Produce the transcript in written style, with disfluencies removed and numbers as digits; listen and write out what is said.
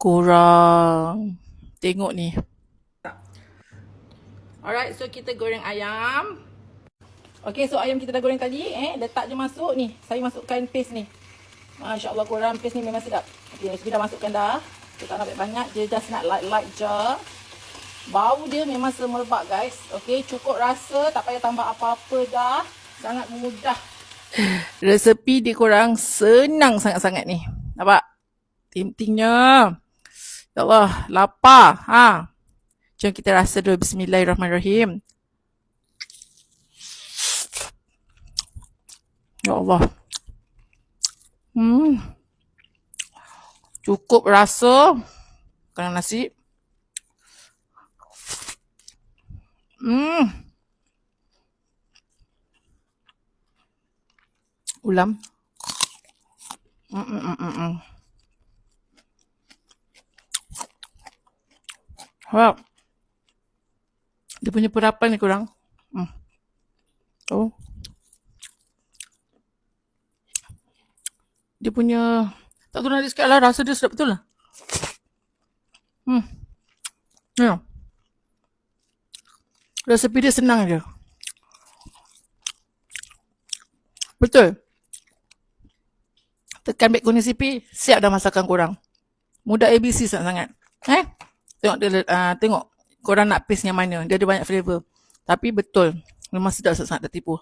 Korang tengok ni. Alright, so kita goreng ayam. Okay, so ayam kita dah goreng tadi. Letak je masuk ni. Saya masukkan paste ni. Masya Allah, korang, paste ni memang sedap. Okay, so kita dah masukkan dah. Kita tak nak banyak, dia just nak light je. Bau dia memang semerbak guys. Okay, cukup rasa, tak payah tambah apa-apa dah. Sangat mudah. Resepi dia korang senang sangat-sangat ni. Nampak? Ting-tingnya. Ya Allah, lapar. Jom kita rasa dulu. Bismillahirrahmanirrahim. Ya Allah. Cukup rasa. Makan nasi. Ulam. Wow. Dia punya perapan ni korang. Oh. Dia punya, tak tahu nak cakap lah, rasa dia sedap betul lah. Ya. Resepi dia senang je. Betul. Tekan back kuning CP, siap dah masakan korang. Mudah ABC sangat-sangat. Tengok dia, tengok korang nak paste yang mana. Dia ada banyak flavor. Tapi betul. Memang sedap sangat-sangat, tertipu.